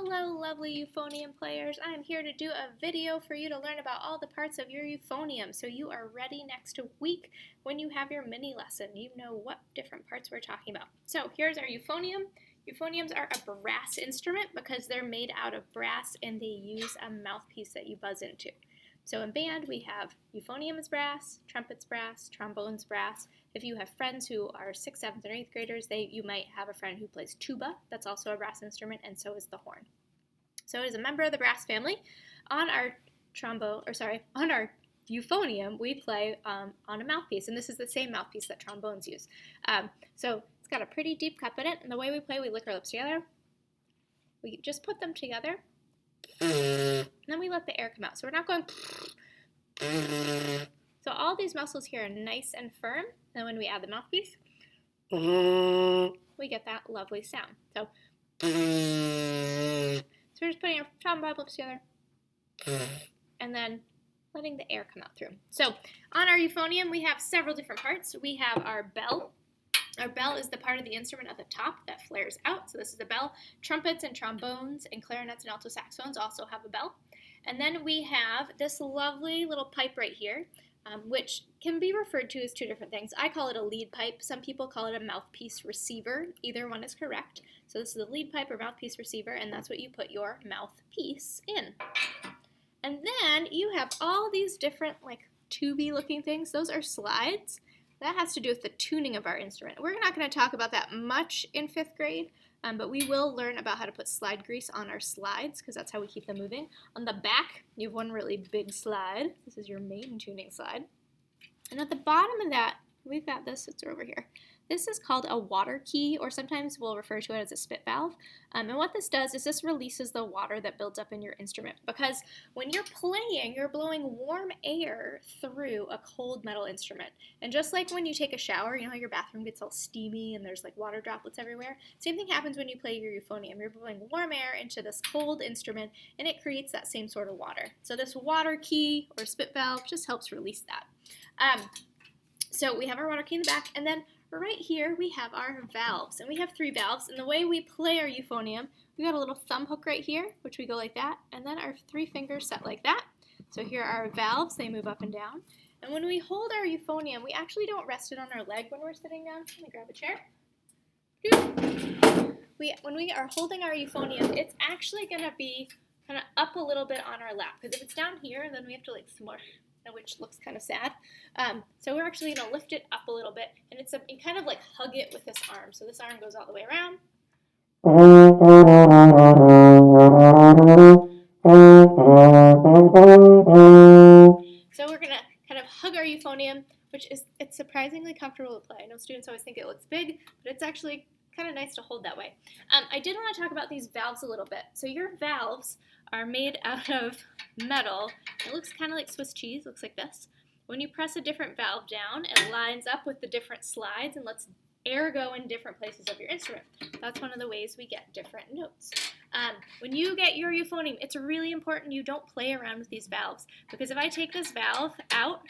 Hello lovely euphonium players. I am here to do a video for you to learn about all the parts of your euphonium so you are ready next week when you have your mini lesson. You know what different parts we're talking about. So here's our euphonium. Euphoniums are a brass instrument because they're made out of brass and they use a mouthpiece that you buzz into. So in band we have euphonium is brass, trumpets brass, trombones brass. If you have friends who are 6th, 7th, and 8th graders, you might have a friend who plays tuba. That's also a brass instrument, and so is the horn. So it is a member of the brass family. On our euphonium, we play on a mouthpiece, and this is the same mouthpiece that trombones use. So it's got a pretty deep cup in it, and the way we play, we lick our lips together. We just put them together, and then we let the air come out. So we're not going. So all these muscles here are nice and firm, and when we add the mouthpiece, we get that lovely sound. So we're just putting our trombone lips together, and then letting the air come out through. So on our euphonium, we have several different parts. We have our bell. Our bell is the part of the instrument at the top that flares out. So this is the bell. Trumpets and trombones and clarinets and alto saxophones also have a bell. And then we have this lovely little pipe right here, which can be referred to as two different things. I call it a lead pipe. Some people call it a mouthpiece receiver. Either one is correct. So this is a lead pipe or mouthpiece receiver, and that's what you put your mouthpiece in. And then you have all these different like tubey looking things. Those are slides. That has to do with the tuning of our instrument. We're not going to talk about that much in 5th grade, but we will learn about how to put slide grease on our slides because that's how we keep them moving. On the back, you have one really big slide. This is your main tuning slide. And at the bottom of that, we've got this, it's over here. This is called a water key, or sometimes we'll refer to it as a spit valve. And what this does is this releases the water that builds up in your instrument. Because when you're playing, you're blowing warm air through a cold metal instrument. And just like when you take a shower, you know how your bathroom gets all steamy and there's like water droplets everywhere? Same thing happens when you play your euphonium. You're blowing warm air into this cold instrument and it creates that same sort of water. So this water key or spit valve just helps release that. So we have our water key in the back, and then right here we have our valves, and we have 3 valves. And the way we play our euphonium, we got a little thumb hook right here, which we go like that, and then our 3 fingers set like that. So here are our valves, they move up and down. And when we hold our euphonium, we actually don't rest it on our leg when we're sitting down. Let me grab a chair. When we are holding our euphonium, it's actually going to be kind of up a little bit on our lap, because if it's down here, then we have to like smush, which looks kind of sad. So we're actually going to lift it up a little bit, and you kind of like hug it with this arm. So this arm goes all the way around. So we're going to kind of hug our euphonium, it's surprisingly comfortable to play. I know students always think it looks big, but it's actually kind of nice to hold that way. I did want to talk about these valves a little bit. So your valves are made out of metal. It looks kind of like Swiss cheese, looks like this. When you press a different valve down, it lines up with the different slides and lets air go in different places of your instrument. That's one of the ways we get different notes. When you get your euphonium, it's really important you don't play around with these valves, because if I take this valve out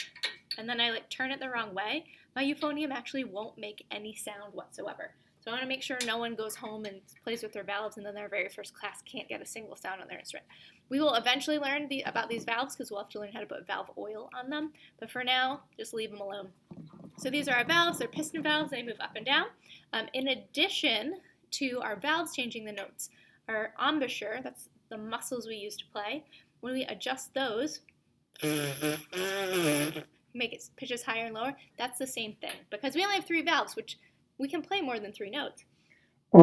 and then I like turn it the wrong way, my euphonium actually won't make any sound whatsoever. So I want to make sure no one goes home and plays with their valves and then their very first class can't get a single sound on their instrument. We will eventually learn about these valves because we'll have to learn how to put valve oil on them. But for now, just leave them alone. So these are our valves. They're piston valves. They move up and down. In addition to our valves changing the notes, our embouchure, that's the muscles we use to play, when we adjust those, make it pitches higher and lower, that's the same thing. Because we only have 3 valves, which we can play more than 3 notes. So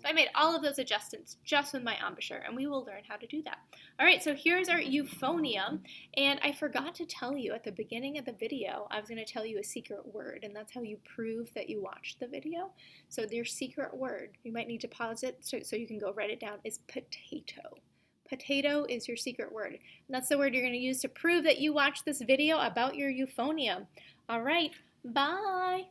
I made all of those adjustments just with my embouchure, and we will learn how to do that. All right, so here's our euphonium, and I forgot to tell you at the beginning of the video, I was going to tell you a secret word, and that's how you prove that you watched the video. So their secret word, you might need to pause it so you can go write it down, is potato. Potato is your secret word. And that's the word you're going to use to prove that you watched this video about your euphonium. All right, bye.